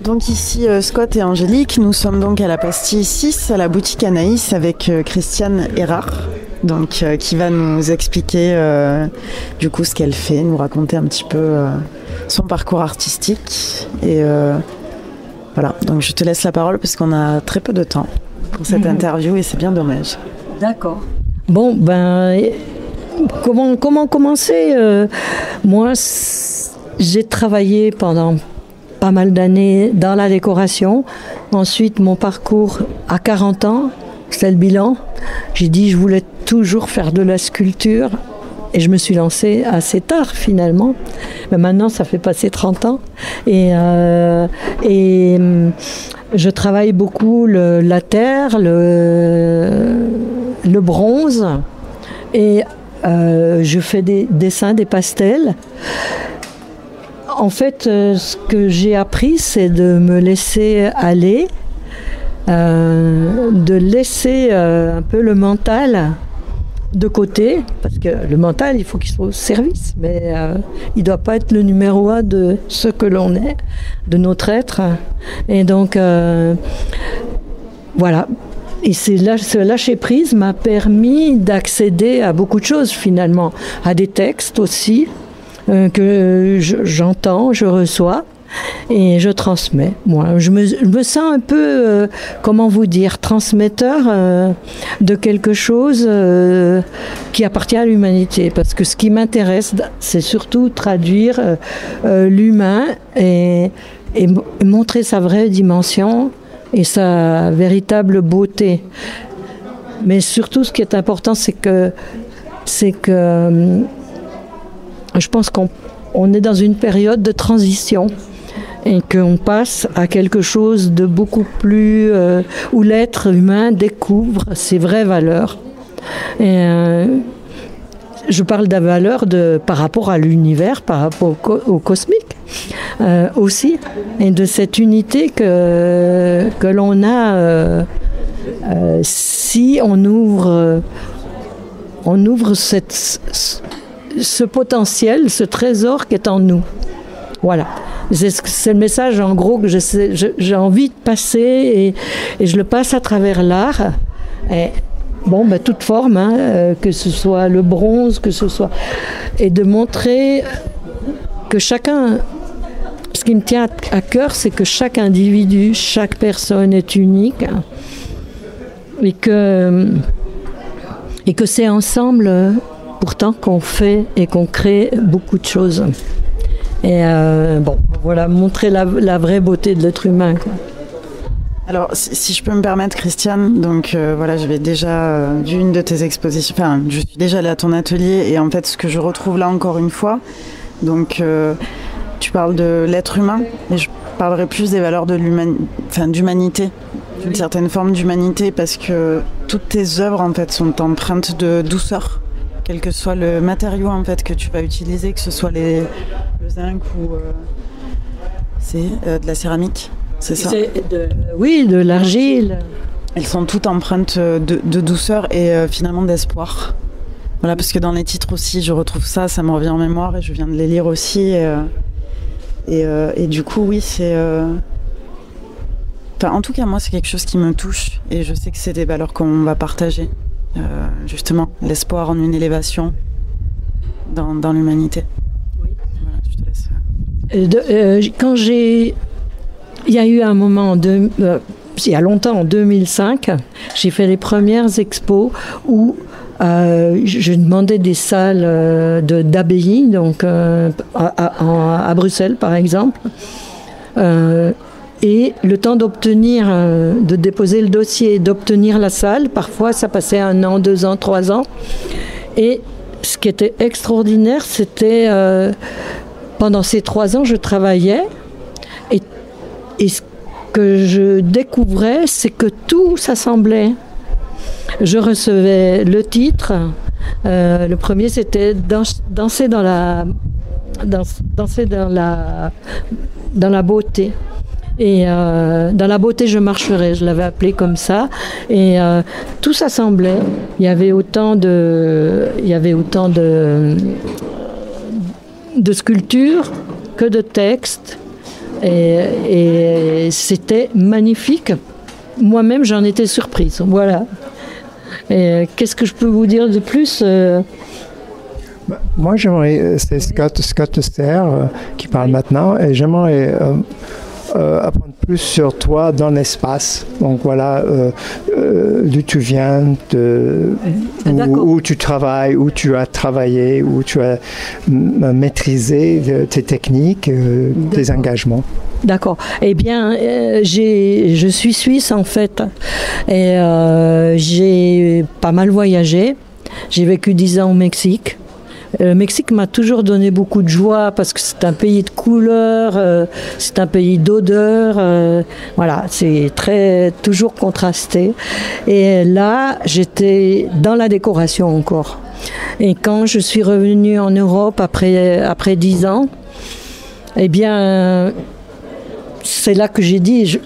Donc ici Scott et Angélique, nous sommes donc à la Pastille 6, à la boutique Anaïs avec Christiane Erard, donc qui va nous expliquer du coup ce qu'elle fait, nous raconter un petit peu son parcours artistique et voilà. Donc je te laisse la parole parce qu'on a très peu de temps pour cette interview et c'est bien dommage. D'accord. Bon comment commencer Moi j'ai travaillé pendant pas mal d'années dans la décoration. Ensuite, mon parcours à 40 ans, c'est le bilan. J'ai dit je voulais toujours faire de la sculpture et je me suis lancée assez tard finalement. Mais maintenant, ça fait passer 30 ans. Et je travaille beaucoup la terre, le bronze et je fais des dessins, des pastels. En fait, ce que j'ai appris, c'est de me laisser aller, de laisser un peu le mental de côté, parce que le mental, il faut qu'il soit au service, mais il ne doit pas être le numéro 1 de ce que l'on est, de notre être. Et donc, voilà. Et ce lâcher-prise m'a permis d'accéder à beaucoup de choses, finalement, à des textes aussi, que j'entends, je reçois et je transmets. Moi, je me sens un peu, comment vous dire, transmetteur de quelque chose qui appartient à l'humanité. Parce que ce qui m'intéresse, c'est surtout traduire l'humain et montrer sa vraie dimension et sa véritable beauté. Mais surtout, ce qui est important, c'est que je pense qu'on est dans une période de transition et qu'on passe à quelque chose de beaucoup plus où l'être humain découvre ses vraies valeurs. Et, je parle de valeurs par rapport à l'univers, par rapport au cosmique aussi, et de cette unité que l'on a si on ouvre ce potentiel, ce trésor qui est en nous. Voilà. C'est le message en gros que j'ai envie de passer et je le passe à travers l'art. Et, toute forme, que ce soit le bronze, que ce soit... Et de montrer que chacun... Ce qui me tient à cœur, c'est que chaque individu, chaque personne est unique et que c'est ensemble... pourtant qu'on fait et qu'on crée beaucoup de choses. Et voilà, montrer la vraie beauté de l'être humain, quoi. Alors, si je peux me permettre, Christiane, donc voilà, j'avais déjà vu une de tes expositions, enfin, je suis déjà allée à ton atelier, et en fait, ce que je retrouve là encore une fois, donc tu parles de l'être humain, mais je parlerai plus des valeurs d'humanité, d'une certaine forme d'humanité, parce que toutes tes œuvres, en fait, sont empreintes de douceur. Quel que soit le matériau en fait que tu vas utiliser, que ce soit le zinc ou de la céramique, c'est ça ? Oui, de l'argile. Elles sont toutes empreintes de douceur et finalement d'espoir. Voilà, parce que dans les titres aussi, je retrouve ça me revient en mémoire et je viens de les lire aussi. Et du coup, oui, c'est... en tout cas, moi, c'est quelque chose qui me touche et je sais que c'est des valeurs qu'on va partager. Justement, l'espoir en une élévation dans l'humanité. Oui. Voilà, je te laisse. Quand il y a eu un moment, il y a longtemps, en 2005, j'ai fait les premières expos où je demandais des salles d'abbaye, donc à Bruxelles par exemple. Et le temps d'obtenir, de déposer le dossier, d'obtenir la salle, parfois ça passait 1 an, 2 ans, 3 ans. Et ce qui était extraordinaire, c'était pendant ces 3 ans, je travaillais et ce que je découvrais, c'est que tout s'assemblait. Je recevais le titre. Le premier, c'était danser dans la beauté. Et dans la beauté je marcherai, je l'avais appelé comme ça, et tout s'assemblait. Il y avait autant de sculptures que de textes, Et c'était magnifique. Moi-même, j'en étais surprise. Voilà. Et qu'est-ce que je peux vous dire de plus? Moi, c'est Scott Ster qui parle maintenant, et j'aimerais apprendre plus sur toi dans l'espace. Donc voilà, d'où tu viens, où tu travailles, où tu as travaillé, où tu as maîtrisé tes techniques, tes engagements. D'accord. Eh bien, je suis suisse en fait, et j'ai pas mal voyagé. J'ai vécu 10 ans au Mexique. Le Mexique m'a toujours donné beaucoup de joie parce que c'est un pays de couleurs, c'est un pays d'odeurs. Voilà, c'est toujours contrasté. Et là, j'étais dans la décoration encore. Et quand je suis revenue en Europe après 10 ans, eh bien, c'est là que j'ai dit,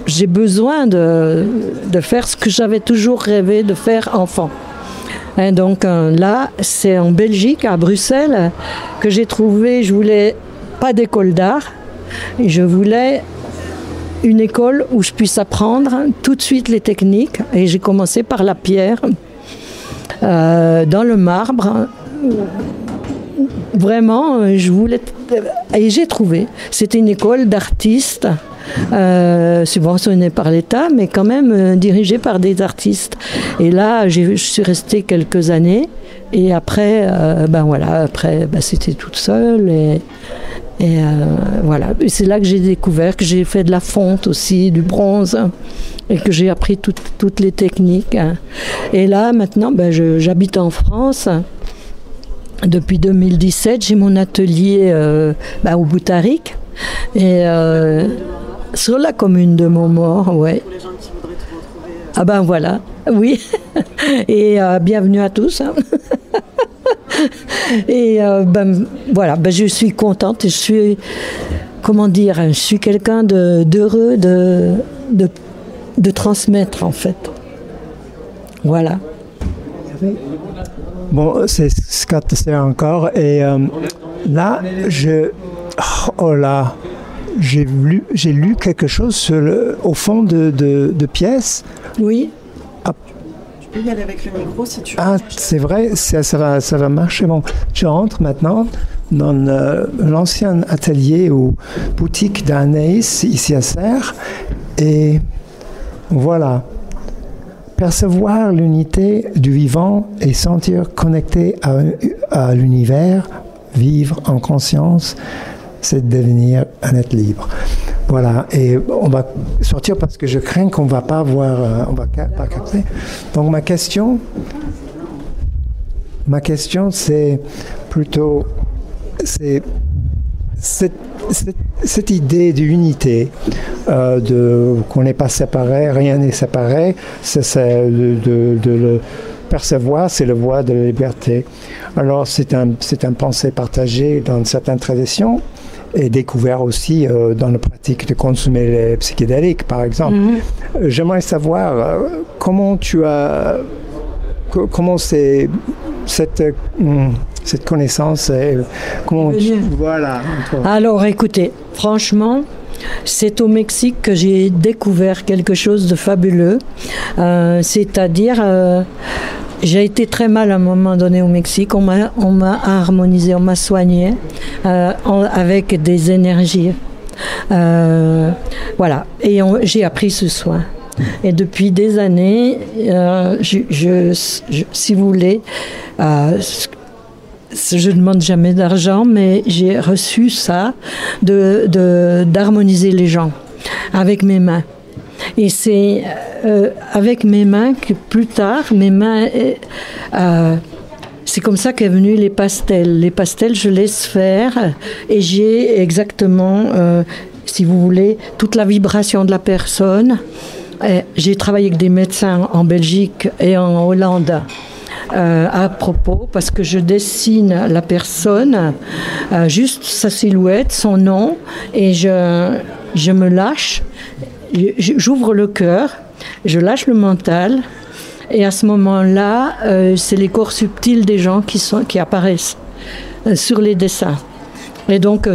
j'ai besoin de faire ce que j'avais toujours rêvé de faire enfant. Et donc là, c'est en Belgique, à Bruxelles, que j'ai trouvé, je voulais pas d'école d'art, je voulais une école où je puisse apprendre tout de suite les techniques. Et j'ai commencé par la pierre, dans le marbre. Vraiment, je voulais... Et j'ai trouvé. C'était une école d'artistes, subventionnée par l'État, mais quand même dirigée par des artistes. Et là, je suis restée quelques années. Et après, c'était toute seule. Et voilà. Et c'est là que j'ai découvert que j'ai fait de la fonte aussi, du bronze, et que j'ai appris toutes les techniques. Et là, maintenant, j'habite en France. Depuis 2017, j'ai mon atelier au Boutaric, et sur la commune de Montmaur, ouais. Pour les gens qui voudraient te retrouver. Ah ben voilà, oui. Et bienvenue à tous. Hein. Et voilà, je suis contente. Je suis, je suis quelqu'un d'heureux de transmettre en fait. Voilà. Bon, c'est Scott Ster encore, et là, j'ai lu quelque chose au fond de pièces. Oui. Tu peux y aller avec le micro si tu veux. Ah, c'est vrai, ça va marcher. Bon, je rentre maintenant dans l'ancien atelier ou boutique d'Anaïs, ici à Serres, et voilà. Percevoir l'unité du vivant et sentir connecté à l'univers, vivre en conscience, c'est devenir un être libre. Voilà, et on va sortir parce que je crains qu'on ne va pas voir, on va pas capter. Donc ma question, c'est plutôt, cette idée d'unité, qu'on n'est pas séparé, rien n'est séparé, c'est de le percevoir, c'est le voie de la liberté. Alors c'est un pensée partagé dans certaines traditions et découvert aussi dans la pratique de consommer les psychédéliques, par exemple. Mm-hmm. J'aimerais savoir comment c'est cette connaissance, voilà. Alors écoutez, franchement, c'est au Mexique que j'ai découvert quelque chose de fabuleux. C'est-à-dire, j'ai été très mal à un moment donné au Mexique. On m'a harmonisé, on m'a soigné avec des énergies. Voilà. Et j'ai appris ce soin. Et depuis des années, si vous voulez, je ne demande jamais d'argent, mais j'ai reçu ça, d'harmoniser les gens avec mes mains. Et c'est avec mes mains que plus tard, c'est comme ça qu'est venue les pastels. Les pastels, je laisse faire et j'ai exactement, si vous voulez, toute la vibration de la personne. J'ai travaillé avec des médecins en Belgique et en Hollande à propos, parce que je dessine la personne, juste sa silhouette, son nom, et je me lâche, j'ouvre le cœur, je lâche le mental, et à ce moment-là, c'est les corps subtils des gens qui apparaissent sur les dessins. Et donc,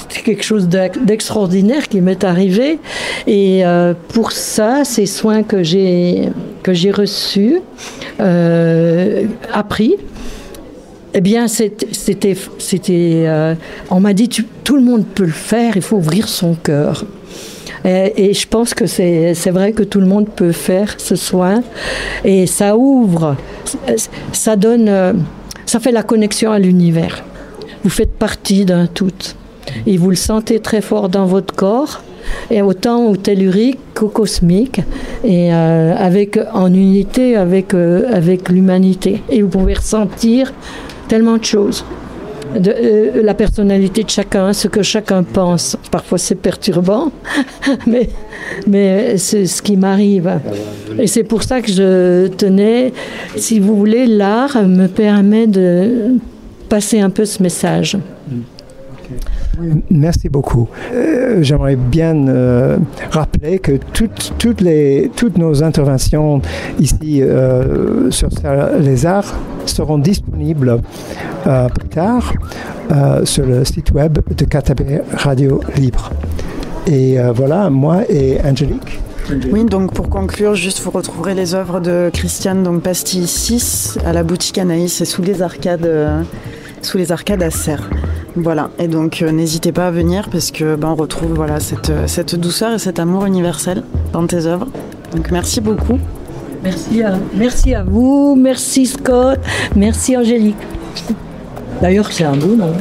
c'est quelque chose d'extraordinaire qui m'est arrivé. Et pour ça, ces soins que j'ai reçus, appris, eh bien, on m'a dit, tout le monde peut le faire, il faut ouvrir son cœur. Et je pense que c'est vrai que tout le monde peut faire ce soin. Et ça ouvre, ça donne, ça fait la connexion à l'univers. Vous faites partie d'un tout. Et vous le sentez très fort dans votre corps, et autant tellurique qu'au cosmique, et en unité avec l'humanité. Et vous pouvez ressentir tellement de choses. La personnalité de chacun, ce que chacun pense. Parfois c'est perturbant, mais c'est ce qui m'arrive. Et c'est pour ça que je tenais, si vous voulez, l'art me permet de passer un peu ce message. Merci beaucoup. J'aimerais bien rappeler que toutes nos interventions ici sur les arts seront disponibles plus tard sur le site web de Katabé Radio Libre. Et voilà, moi et Angélique. Oui, donc pour conclure, juste vous retrouverez les œuvres de Christiane, donc Pastille 6 à la boutique Anaïs et sous les arcades à Serres. Voilà, et donc n'hésitez pas à venir parce que on retrouve cette douceur et cet amour universel dans tes œuvres. Donc merci beaucoup. Merci à vous, merci Scott, merci Angélique. D'ailleurs c'est un beau nom.